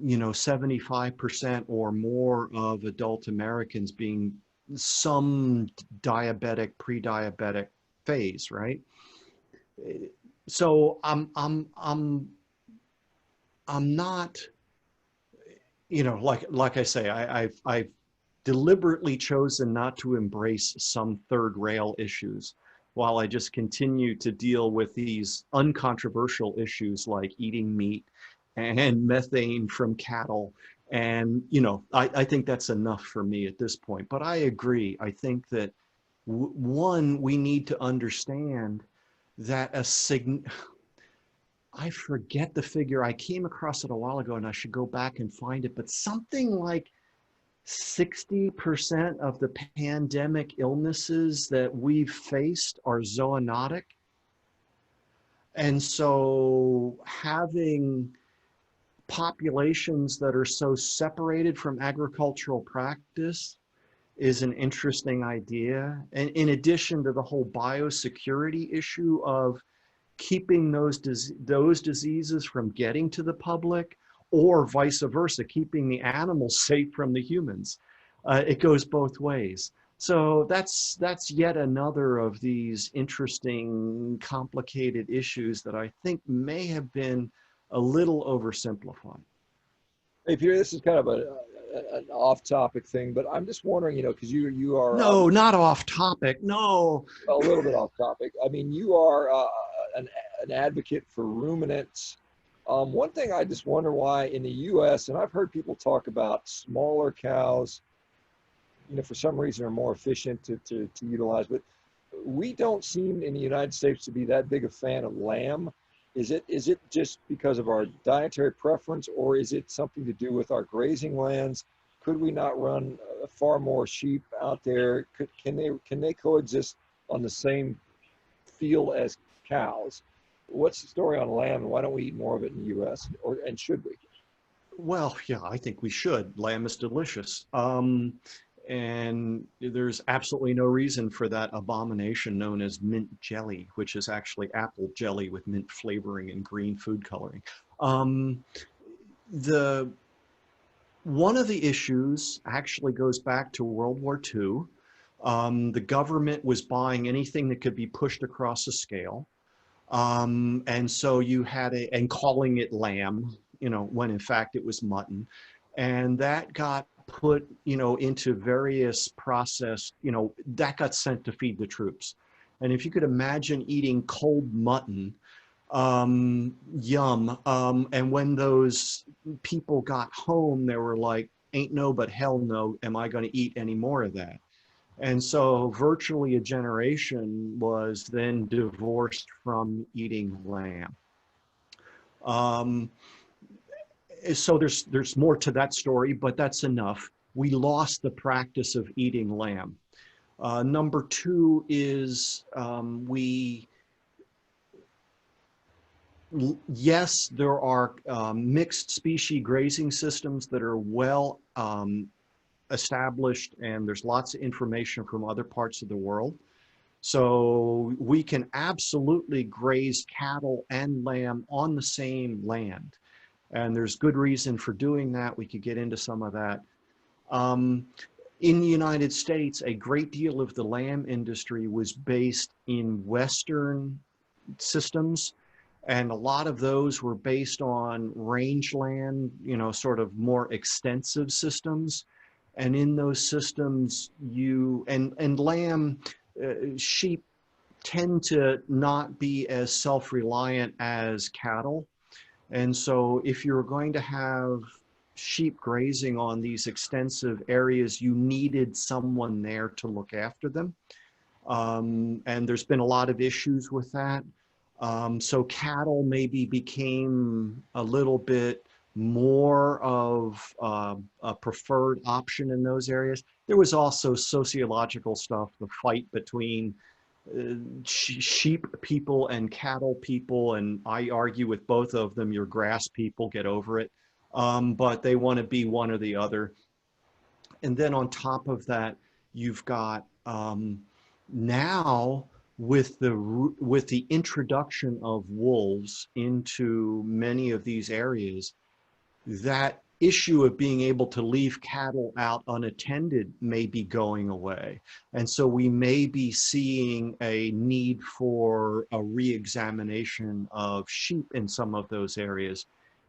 75% or more of adult Americans being some diabetic, pre-diabetic phase, right? So I'm not, like I say, I've deliberately chosen not to embrace some third rail issues while I just continue to deal with these uncontroversial issues like eating meat and methane from cattle. And, I think that's enough for me at this point. But I agree. I think that, one, we need to understand that I forget the figure. I came across it a while ago and I should go back and find it. But something like 60% of the pandemic illnesses that we've faced are zoonotic. And so having populations that are so separated from agricultural practice is an interesting idea. And in addition to the whole biosecurity issue of keeping those diseases from getting to the public, or vice versa, keeping the animals safe from the humans. It goes both ways. So that's yet another of these interesting, complicated issues that I think may have been a little oversimplified. Hey, Peter, this is kind of an off-topic thing, but I'm just wondering, because you are No, not off topic. No. a little bit off topic. I mean, you are an advocate for ruminants. One thing I just wonder why in the U.S., and I've heard people talk about smaller cows, for some reason are more efficient to utilize, but we don't seem in the United States to be that big a fan of lamb. Is it just because of our dietary preference, or is it something to do with our grazing lands? Could we not run far more sheep out there? Can they coexist on the same field as cows? What's the story on lamb, and why don't we eat more of it in the U.S. and should we? Well, yeah, I think we should. Lamb is delicious. And there's absolutely no reason for that abomination known as mint jelly, which is actually apple jelly with mint flavoring and green food coloring. The One of the issues actually goes back to World War II. The government was buying anything that could be pushed across a scale. And so you had and calling it lamb, when in fact it was mutton. And that got put, into various processed, that got sent to feed the troops. And if you could imagine eating cold mutton, yum. And when those people got home, they were like, ain't no, but hell no, am I going to eat any more of that? And so virtually a generation was then divorced from eating lamb. So there's more to that story, but that's enough. We lost the practice of eating lamb. Number two is yes, there are mixed species grazing systems that are well established, and there's lots of information from other parts of the world. So we can absolutely graze cattle and lamb on the same land. And there's good reason for doing that. We could get into some of that. In the United States, a great deal of the lamb industry was based in Western systems. And a lot of those were based on rangeland, sort of more extensive systems. And in those systems, lamb, sheep tend to not be as self-reliant as cattle. And so if you're going to have sheep grazing on these extensive areas, you needed someone there to look after them. And there's been a lot of issues with that. So cattle maybe became a little bit more of a preferred option in those areas. There was also sociological stuff, the fight between sheep people and cattle people, and I argue with both of them. You're grass people, get over it. But they want to be one or the other. And then on top of that, you've got now with the introduction of wolves into many of these areas, that issue of being able to leave cattle out unattended may be going away. And so we may be seeing a need for a re-examination of sheep in some of those areas,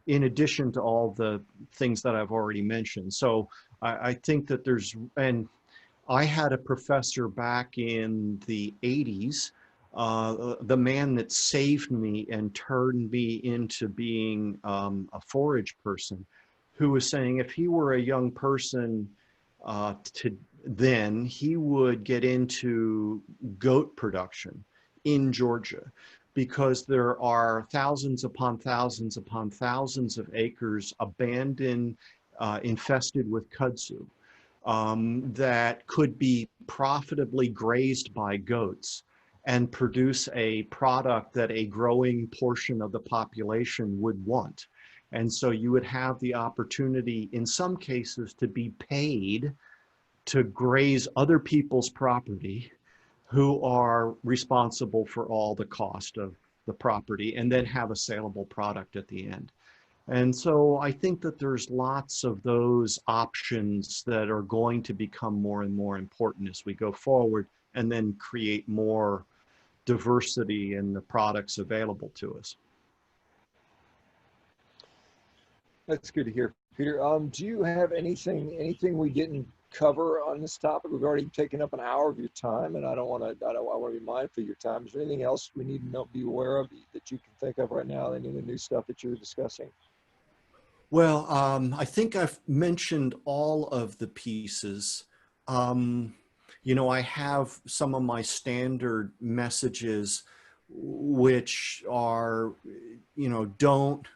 in addition to all the things that I've already mentioned. So I think that and I had a professor back in the 80s, the man that saved me and turned me into being a forage person, who was saying if he were a young person then he would get into goat production in Georgia, because there are thousands upon thousands upon thousands of acres abandoned, infested with kudzu. that could be profitably grazed by goats and produce a product that a growing portion of the population would want. And so you would have the opportunity in some cases to be paid to graze other people's property who are responsible for all the cost of the property, and then have a saleable product at the end. And so I think that there's lots of those options that are going to become more and more important as we go forward, and then create more diversity in the products available to us. That's good to hear, Peter. Do you have anything we didn't cover on this topic? We've already taken up an hour of your time, and I want to be mindful of your time. Is there anything else we need to be aware of that you can think of right now? Any of the new stuff that you're discussing? Well, I think I've mentioned all of the pieces. You know, I have some of my standard messages, which are, you know, don't,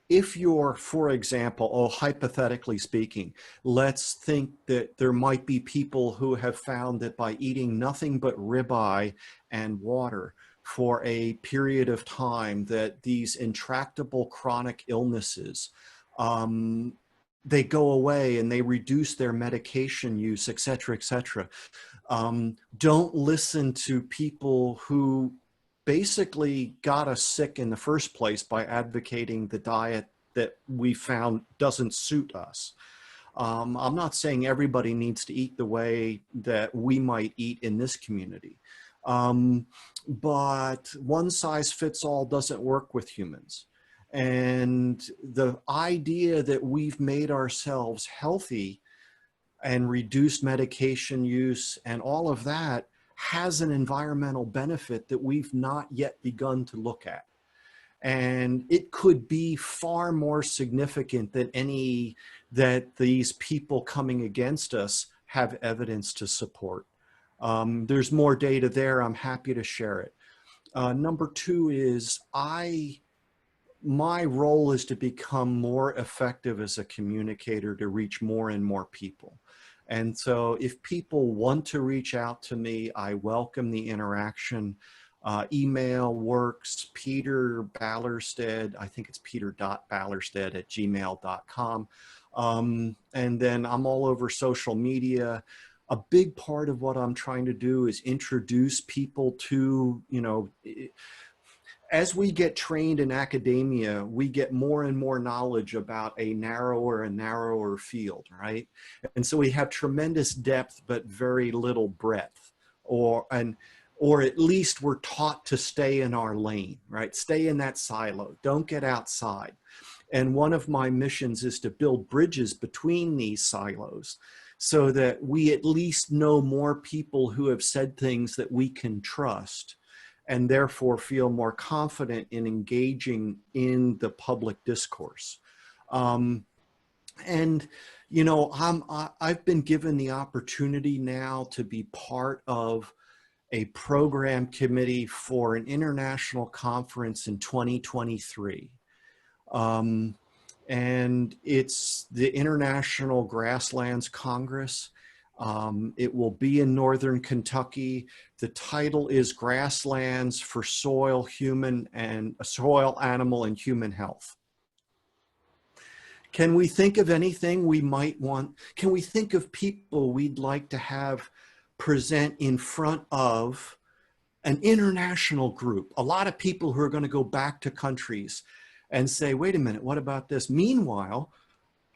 if you're, for example, hypothetically speaking, let's think that there might be people who have found that by eating nothing but ribeye and water for a period of time, that these intractable chronic illnesses, they go away and they reduce their medication use, et cetera, et cetera. Don't listen to people who basically got us sick in the first place by advocating the diet that we found doesn't suit us. I'm not saying everybody needs to eat the way that we might eat in this community, but one size fits all doesn't work with humans. And the idea that we've made ourselves healthy and reduced medication use and all of that has an environmental benefit that we've not yet begun to look at. And it could be far more significant than any that these people coming against us have evidence to support. There's more data there. I'm happy to share it. Number two is my role is to become more effective as a communicator to reach more and more people. And so if people want to reach out to me, I welcome the interaction. Email works. Peter Ballerstedt, I think it's peter.ballerstedt@gmail.com. And then I'm all over social media. A big part of what I'm trying to do is introduce people to, you know, as we get trained in academia, we get more and more knowledge about a narrower and narrower field, right? And so we have tremendous depth, but very little breadth, or at least we're taught to stay in our lane, right? Stay in that silo, don't get outside. And one of my missions is to build bridges between these silos so that we at least know more people who have said things that we can trust, and therefore feel more confident in engaging in the public discourse. And, you know, I've been given the opportunity now to be part of a program committee for an international conference in 2023. And it's the International Grasslands Congress. It will be in Northern Kentucky. The title is Grasslands for Soil, Animal, and Human Health. Can we think of anything we might want? Can we think of people we'd like to have present in front of an international group? A lot of people who are going to go back to countries and say, wait a minute, what about this? Meanwhile,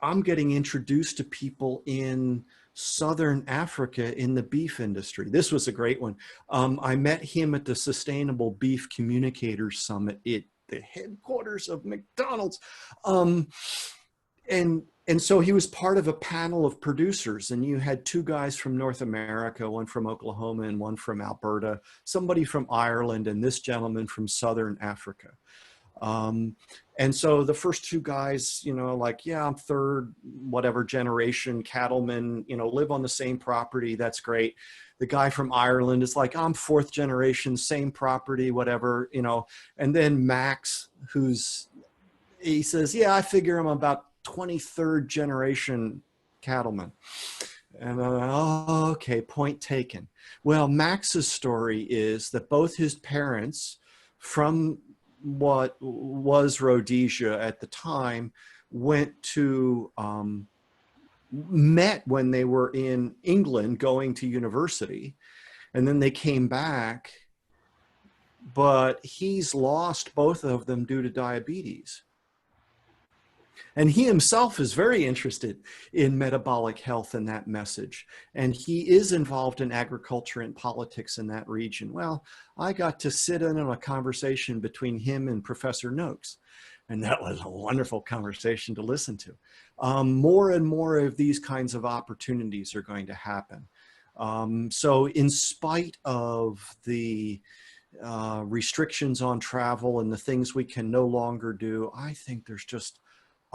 I'm getting introduced to people in Southern Africa in the beef industry. This was a great one. I met him at the Sustainable Beef Communicators Summit at the headquarters of McDonald's. And so he was part of a panel of producers, and you had two guys from North America, one from Oklahoma and one from Alberta, somebody from Ireland, and this gentleman from Southern Africa. And so the first two guys, you know, like, yeah, I'm third, whatever generation cattleman, you know, live on the same property. That's great. The guy from Ireland is like, I'm fourth generation, same property, whatever, you know. And then Max, he says, yeah, I figure I'm about 23rd generation cattleman. And oh, okay, point taken. Well, Max's story is that both his parents, from what was Rhodesia at the time, went to met when they were in England going to university, and then they came back, but he's lost both of them due to diabetes. And he himself is very interested in metabolic health and that message. And he is involved in agriculture and politics in that region. Well, I got to sit in on a conversation between him and Professor Noakes. And that was a wonderful conversation to listen to. More and more of these kinds of opportunities are going to happen. So in spite of the restrictions on travel and the things we can no longer do, I think there's just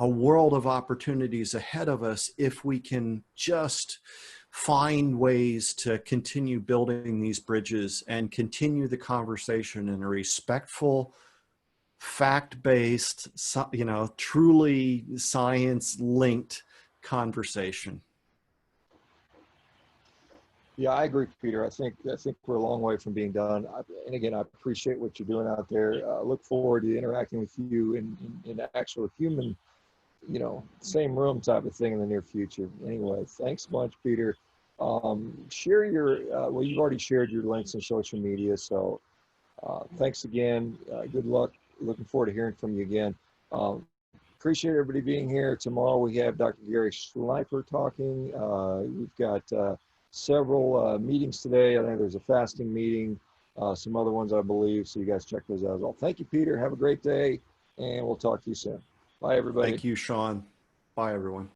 a world of opportunities ahead of us if we can just find ways to continue building these bridges and continue the conversation in a respectful, fact-based, truly science-linked conversation. Yeah, I agree, Peter. I think we're a long way from being done. And again, I appreciate what you're doing out there. Look forward to interacting with you in actual human, same room type of thing in the near future. Anyway, thanks a bunch, Peter. Share your, well, you've already shared your links on social media. So thanks again. Good luck. Looking forward to hearing from you again. Appreciate everybody being here. Tomorrow we have Dr. Gary Schleifer talking. We've got several meetings today. I think there's a fasting meeting, some other ones I believe. So you guys check those out as well. Thank you, Peter. Have a great day, and we'll talk to you soon. Bye, everybody. Thank you, Sean. Bye, everyone.